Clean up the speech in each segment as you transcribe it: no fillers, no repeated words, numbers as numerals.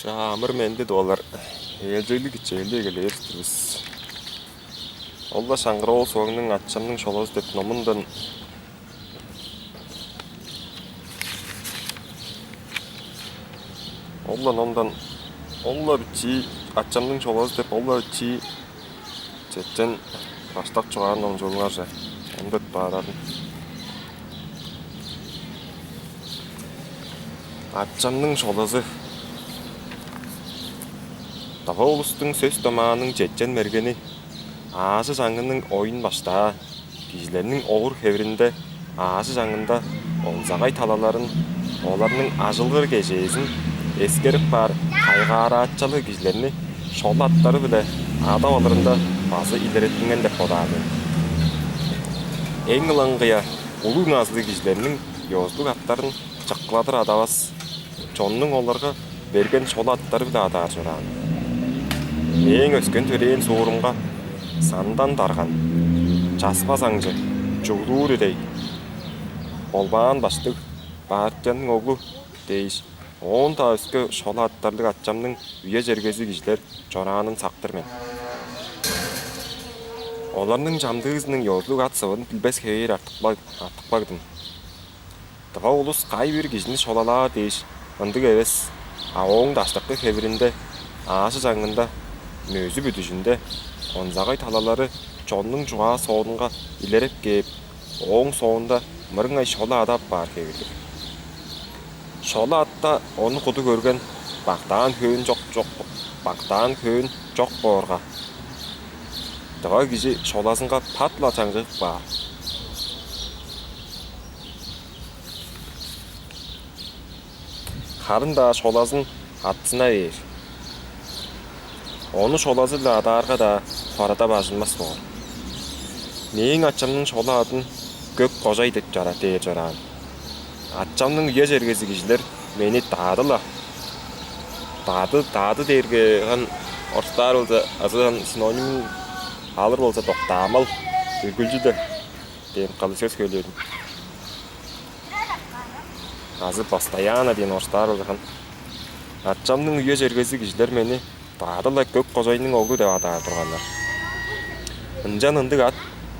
Çamır mende dolar. Elcelik içeyli gelirtiriz. Olla şangırağı soğunun atçamның şolaz dep nomundan Olla biçi atçamның şolaz dep olla biçi çetten baştak çoğan nom jolunarja. Ondet bararın. Atçamның şolazı Dafa ulustun söz tomağının çetten mergeni Ağası жаңының oyun başta, kişilerinin oğur hevrinde ağası жаңында olzağay talaların, olarının ajılgır geceyizin eskerip bar kayğara atçalı kişilerini şol atları bile adavalarında bazı ileretingen de kodadı. En ılangıya ulu nazlı kişilerinin yozluk atların çakıladır adavas, çonның olarga bergen şol atları bile adar joran. En ösken töreyen soğurumga sandan dargan, çaspa sancı, çuğdur edey. Olbağın başlık, Bağırtcanın oğlu deyiş. On ta öskö şol attarlık atçamның üye jergezi kişiler çorağının saktırmen. Olarның jamdığızının yozluk at sıvın bilbes heyir artıkbagdın. Dığa olus kay bir kişini şolala deyiş. Andık eves, ağoğun daşlıklı hevrinde, ağaşı жаңында, mözü büdüjünde, onzağay talaları çonның жуğa soğunға ilerip keyip, oğun soğunda mırıngay şola adap bar hevirdir. Şola atta onu kudu görgen, baqtağın köyün çok borga. Dığa kişi şolasınға patla çaڭжық bar. Karın da şolasın atısına ver. Onu şolazı ladarga da parada başılmaz doğru. Neyin atçamның şola adın gök kocay dep deyir jaran. Atçamның üye jergezi kişiler meni dadıla. Dadı derge han ortar olsa azan sinonim alır olsa toqtamal ülgülcü de deyim qalı söz söylüyorum. Azı постоянно deyin ortar olsa han. Atçamның üye jergezi kişiler meni dadıla gök kocayның oğlu dep atar turganlar. Ынжан ындык ат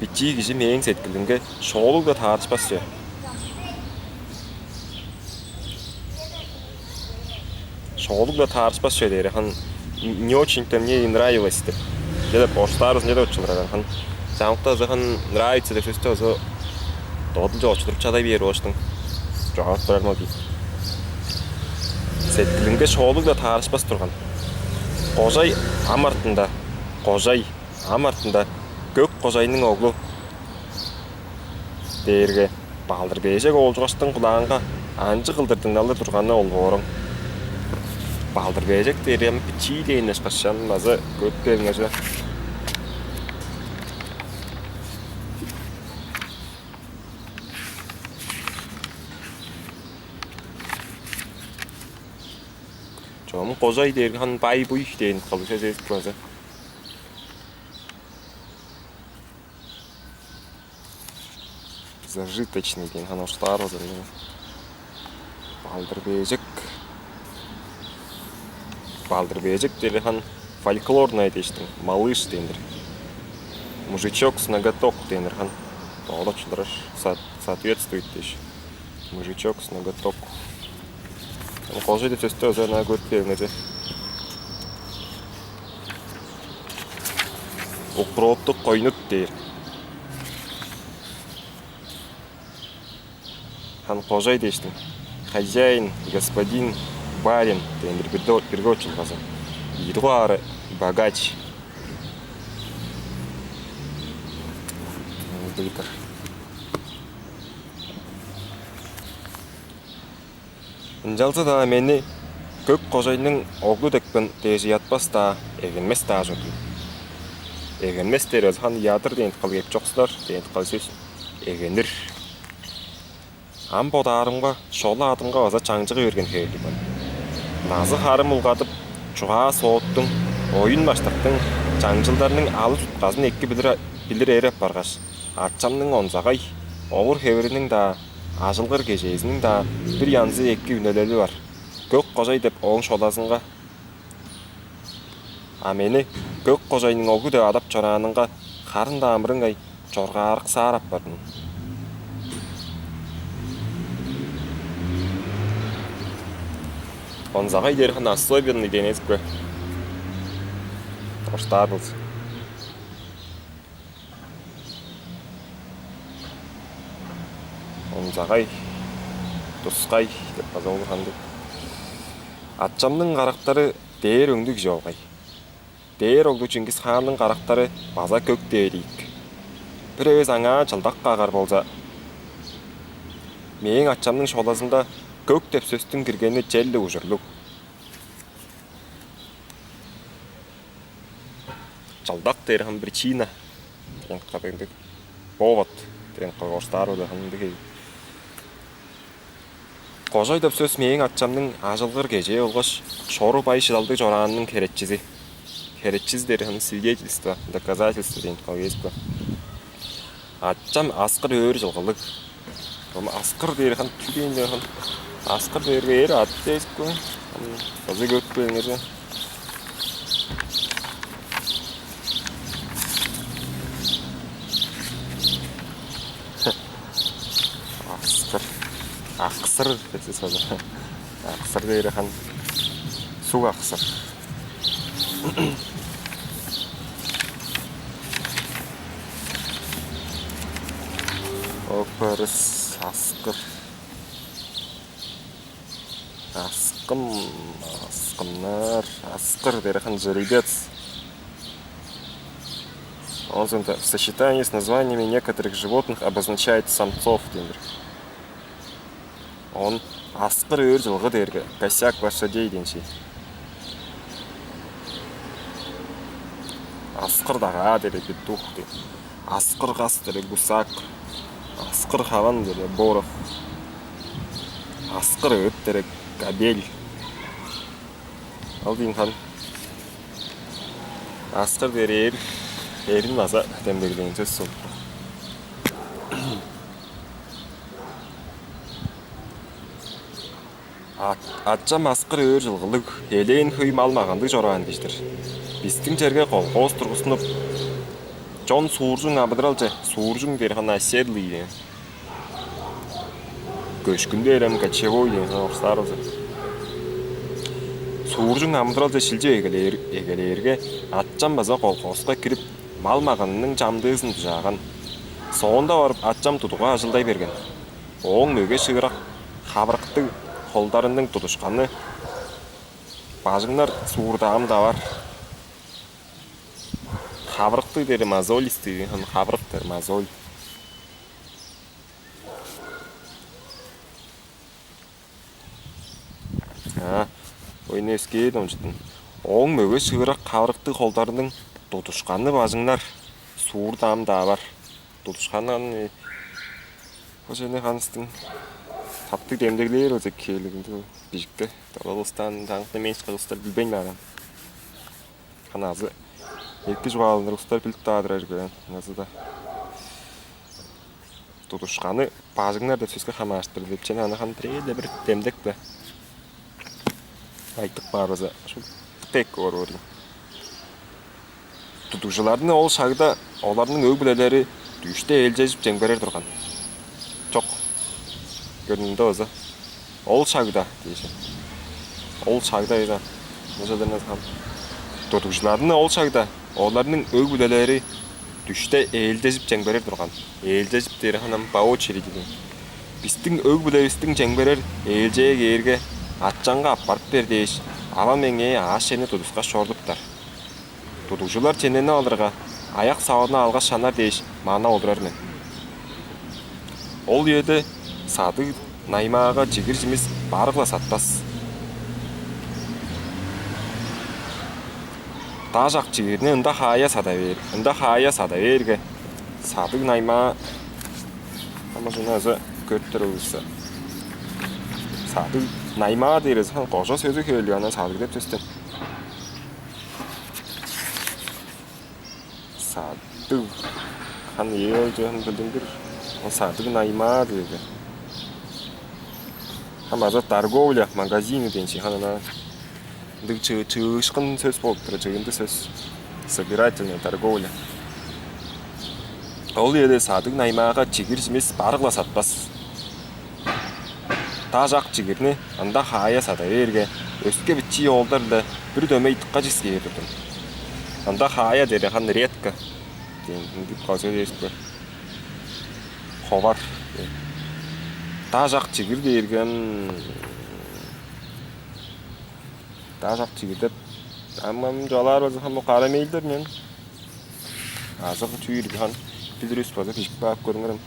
бичи киши мээң сеткилинге шоолук да таарышпас жö. Шоолук да таарышпас жö дейри. Хан не очень-то мне и нравилось деп. Где-то поштарыз не дочулраган. Хан жаңыкта хан нравится деп сөзтө озо додулжа очтуруп чадай бери оштун. Жооп турармал дейт. Сеткилинге шоолук да таарышпас турган. Кожай амартында Gök kocayның oğlu deyirge baldır beyecek olcuğaçtın kulağınga anjı kıldırdığındalı durganı olğorun. Baldır beyecek deyirem biçi deyin eşkaşan bazı gök devingece. Çoğumun kocay deyirge han bay buy deyin kalı söz ezip bazı. Зажиточный день, оно старо за него. Балдырбежек дели хан фольклорный дештин, малыш дендер. Мужичок с ноготок дендер хан. Толочдырыш соответствует деш. Мужичок с ноготок. Кожи деп сөзтө өзөна көрпөңөзө. Укротту койнут дейр. Хан кожай дештин. Хозяин, господин, барин дендер бирге очулгазы. Идуары богач. Битер. Жалса да мени көк кожайның оглу деппен теже ятпас да эгенмес да жотун. Эгенмес дер хан ядыр дейт кал кеп жоксулар дейт кал сөз. Эгенир. Ам бодарымга шола адымга база чаңжыгы берген хейли бар. Назы харым улгатып, чуга сооттун, oyun баштактын чаңжылдарынын алып туткасын экки билир эреп баргаш. Атчамдын онзагай, оңур хебиринин да, ажылгыр кежейисинин да бир янзы экки үнөлөлү бар. Көк кожой деп оң шоласынга А мени көк кожойнун огу деп адап жораанынга карын даамырыңай жоргаарык саарап бардым. Он загай дерхан особенный денескө. Тоштарбыз. Он загай тускай деп казалгандай. Атчамдын карактары дээр өңдүк жолгай. Дээр огду Чингис хаандын карактары база көк дээрийик. Бир өз аңа жылдак кагар болса. Менин атчамдын шоласында көк деп сөзтүн киргени желли ужурлук. Жылдак дээрхан причина деген кабендик. Повод деген кагоштару дегендик. Кожой деп сөз менин атчамдын ажылгыр кеже болгош Шору бай шыдалдык жораанынын керечизи. Керечиз дээрхан свидетельство, доказательство деген калгеспи. Атчам аскыр өөр жылгылык. Аскыр дээрхан түгөн дээрхан аскыр дээрге эр ат дейспи. Азы көтпөңөр. Аксыр деп сөз. Аксыр дээрхан суу аксыр. Опарыс аскыр. Аскымнар, аскыр дээрхан жеребец. Он в сочетании с названиями некоторых животных обозначает самцов. Он аскыр өөр жылгы дээрге косяк лошадей денши. Аскыр дага дээрге дух де. Аскыр гас дээрге гусак. Аскыр хаван дээрге боров. Аскыр өт дээрге кабель. Ал дейхан аскыр дээрге эрин маза демдеген сөз сол. Атчам аскыр өөр жылгылык, элен хүйм алмагандык жораан дейдир. Биздин жерге колхоз тургусунуп, жон сууржуң абыдыралжы, сууржуң дээрхан оседлый. Көчкүндө эрем кочевой деген орстарбыз. Сууржуң амыдыралжы шилже эгелерге атчам база колхозго кирип, мал маганынын жамдыысын жааган. Соонда барып атчам тутууга ажылдай берген. Оң мөге шыгырак кабырыкты колдарынын тутушканы. Бажыңнар суурдаам да бар. Кабырыкты дери мозолисти деген кабырыктар мозоль. Ойнеске домжытын. Оң мөге шыгырак кабырыкты колдарынын тутушканы бажыңнар суурдаам да бар. Тутушканын ошоне ханыстын таптык демдегилер өтө келигинде бижикте. Дагыстан таңкы менчик кыргыздар билбейм мен. Каназы эки жуалындар устар билип таадыр жүргөн. Назыда тутушканы бажыңнар деп сөзгө хамаштыр деп чен аны хан тиреле бир демдек да. Айтып барбыз. Ошо тек орор. Тутушулардын ол шагда олардын өг бүлөлөрү düşte эл жезип жең берер турган. Жок. Көрүндө өзү. Ол шагда дейши. Ол шагда эже. Мыжадан хан. Тутушулардын ол шагда олардын өг бүлөлөрү düşte эл жезип жең берер турган. Эл жезип дери ханам по очереди. Биздин өг бүлөбүздүн жең берер эл жеге эрге атчанга апарып бер дейш. Ала меңе ашени тутуска шордуптар. Тутушулар ченени алырга аяк сабына алгаш шанар дейш маана олдурар мен. Ол жерде сады наймаага жигир жимиз барыгла сатпас. Тажак жигирни ында хая сада берге. Сады найма ама жана өзү көрттөрүбүз. Сады найма дерез хан кожо сөзү келип анан сады деп төстөн. Сады хан ел жөн билдиңдир. Сады найма деди. Ама за торговля магазины денчи ханана. Ындык чыгышкын сөз болуп тура, чыгынды сөз. Собирательная торговля. Ол еле садык наймаға чигир жимес баргыла сатпас. Та жак чигирни анда хая сата берге, өскө бичи олдарды бир дөмөй тукка жиске бердим. Анда хая деди хан редко. Ындык калса деске. Ховар. Та жак чигир берген. Та жак чигирдеп аммам жалар болсо хан кара мейлдер мен. Азыр түйүргө хан билдирүс болсо пишип бак көрүңөрүм.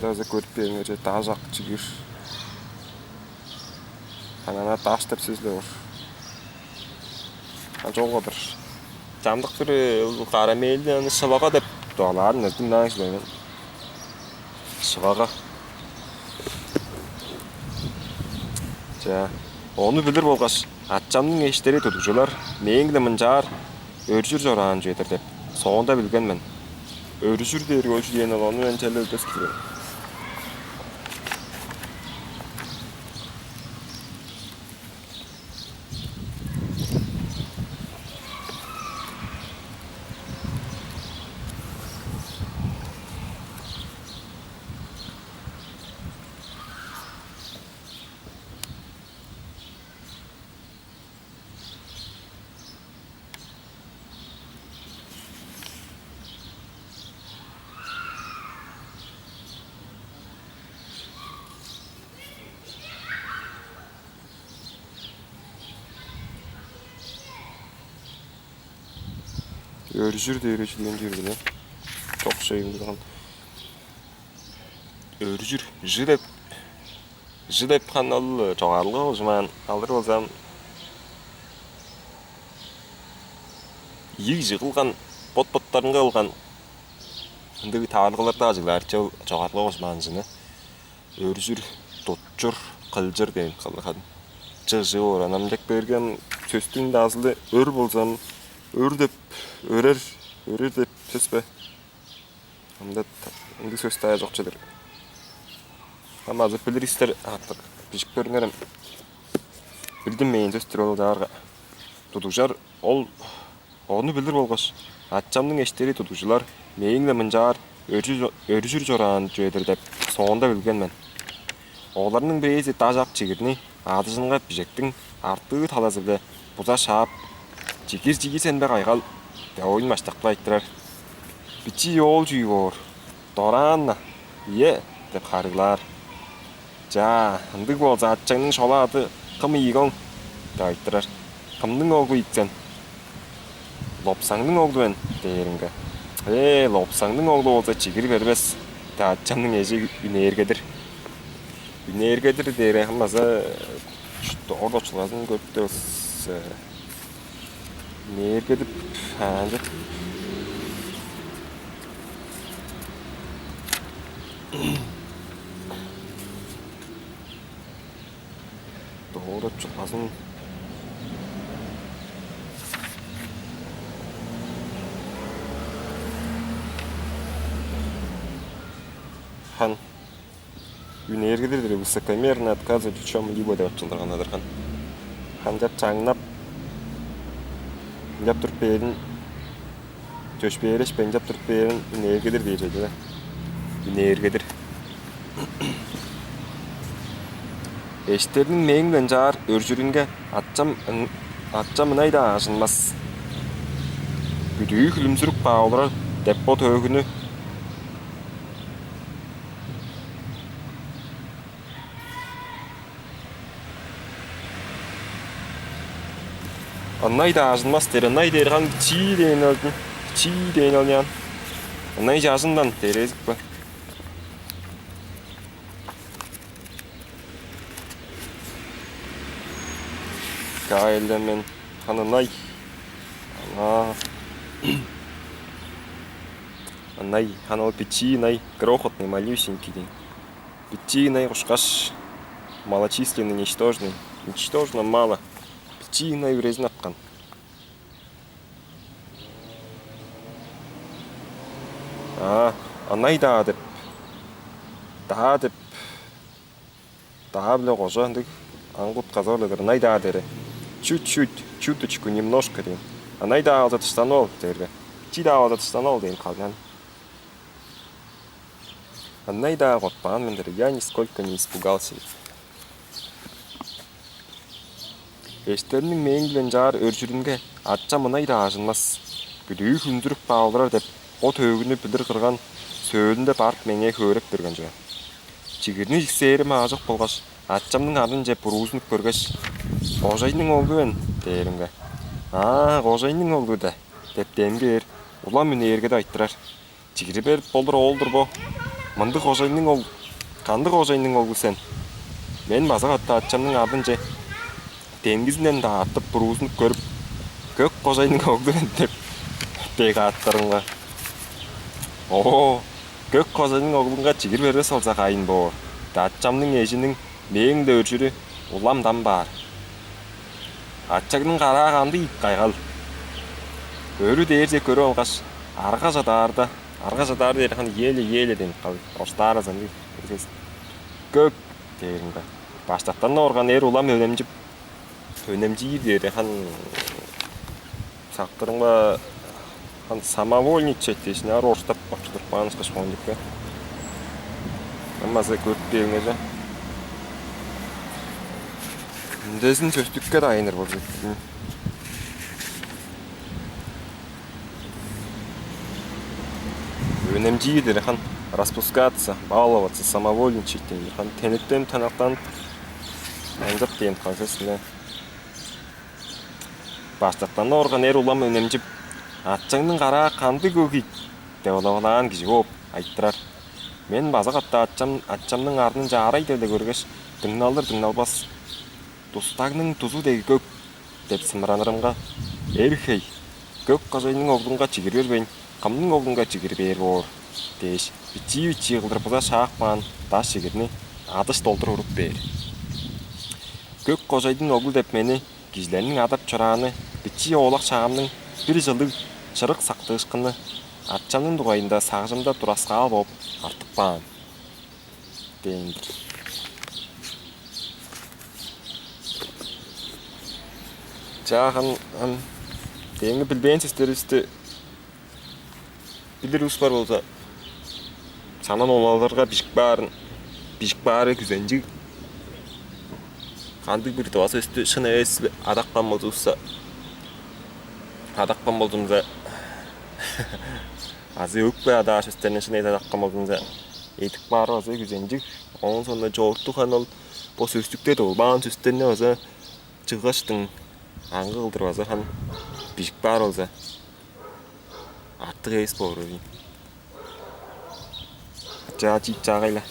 Дазы көрүп бериңер та жак чигир. Ана таш деп сөзлөр бар. Жолгодур. Жамдык бир кара мейлден шыбага деп доалар нөздүн наңшылаймен. Шыбага. Жа, onu билир болгоч, атчамдын эштери тутуучулар мээң да мынжаар өржүр жораан жетер деп соонда билгенмен. Өржүр дээргөчү деген ал аны энчелеп өскүрөм. Örjür dээргөчү деген жерде çok şeyim деген. Örjür, жы деп хан ал жоғарылға олжыман алыр болсам ий жығылған бот-боттарынға алған ындыгы таалғыларда жылар жоғарылға олжыман жыны өржүр, дотжур, қылжыр деген қалыған жы оранам дек берген сөстің дазылы өр болсам өр деп өрер деп сөз бе ынды сөз тая жоқ жедір. Ama azı bilir ister artık pişip görünürüm. Bildim meyin söz ол жаарга. Тутуучар onu bilir болгоч. Атчамдын эштери тутуучулар мейин да мынжаар өржүр жораан жөөдөр деп соонда билгенмен. Олардын бирээси тажак чигирни адыжынга бижектин артыгы талазы биле буза шаап жигир сенбе кайгал деп ойын баштакпайттырар. Бичи жол жүйгөр. Доранна. Деп карыглар. Жа, ындык болса атчаңның шола аты кым ийгоң деп айттырар. Кымдың огу итсен? Лопсаңдың огду мен дээринге. Лопсаңдың огду болса чигир бербес. Деп атчамдың эжи үнээргедир. Үнээргедир дейре хаммаса ордочуларын көрүптөбүз. Үнээргедип ханжы. Doğru çıkmasın. Хан үнээргедир высокомерно отказывать в чем-либо деп атчылдырганадыр хан. Хан деп чаңнап деп туруп берин төшпээреш бен деп туруп берин үнээргедир дейт да. Үнээргедир. Эштердин мээңден жаар өржүрүнгө атчам ынайда ашынмас. Бүдүү күлүмсүрүк баалар деппо төөгүнү ынайда ашынмас дер ынай дерган чи дейин алган. Ынай жазындан терезик ба. Gailden men hananay. Анай, ханал печиной, крохотный, малюсенький. Печиной ушкаш малочисленный, ничтожный. Ничтожно мало. Печиной врезнаккан. Анай да деп. Та биле кожо андык аңгут казорлыдыр. Анай да дере. чуть-чуть, чуточку, немножко дейін. Анай да алда тыштанол дерді. Чи да алда тыштанол дейін қалған. Анай да қотпаған мендер, я нисколько не испугался. Эштерінің мен білен жар өржірінге атча мұнай да ажынмас. Күдігі хүндірік бағылдырар деп, о төгіні білдір қырған сөйлінде барып менге көріп берген жа. Чигірні жіксейірім ажық болғаш, атчамның арын жеп бұрузынып көргеш, қожайының олды бен, дейірімге. Қожайының олды да, деп демге ер, ұла мені ергеді айттырар. Чигірі беріп болдыр олдыр бо. Мұнды қожайының ол, қанды қожайының олды сен. Мен базақ атты атчамның арын жеп, Теңгізінен да аттып бұрузынып көріп, көк қожайының олды бен деп, бегі аттарыңға. Көк қожайының олдыңға чигір бере салса қайын бор. Атчамның ежінің мең де өршірі ұламдан бар. Атчагының қара қанды ик қайғал. Өрі дейірде көрі олғаш, арға жадарды дейірхан елі ден қал. Оштары заңды. Көк дейірінгі. Баштақтан орған ер ұлам өнемжі дейірхан сақтырыңға самовольничать дейсін ары орыстап бақшыдырып бағынысқа шоғын депке. Амазы көріп дейіңе жа. Үндесін сөстікке дайыныр бұл жеттің. Өнемжі дейірхан распускаться, баловаться, самовольничать дейірхан тенеттен танақтан әңгіп дейін қансесінде. Баштақтан орған ер ұлам өнемжіп, атчаңның қара қанды көгейт деп олағылаған кіші оп, айттырар. Мен базақ атты атчамның арының жарай деді көргеш, дыңналбас. Достағының тұзу дегі көк, деп сымыранырымға. Ерхей, көк қожайының оғлыңға чигір бербейін, қамның оғлыңға чигір бер бор. Деш, бічи қылдырпыза шақпан, тас жігірні адыш толтыр ұрып бер. Көк қожайдың оғлы деп мені, кижлерінің адап чырағаны, бічи оғлақ шағамның бір жылдың шырық сақтығышқыны атчамның дұғайында сағжымда тұрасқа алып артық баған. Дейіндір. Жағын дейінгі білбейін сестерісті білдір ұс бар болса санан олаларға бішік бары күзенжік қанды бір туасы өсті шыны өсі адақпан болдымыза азы өкпе адаш өстерінен шыны адақпан болдымыза етік бары азы күзенжік оның сонда жоғыртту қан ол бос өстіктеді ол баған сөстеріне азы чығаштың аңғы қылдыр азы қан бішік бары азы аттық ес болыр жа жиіп жағайла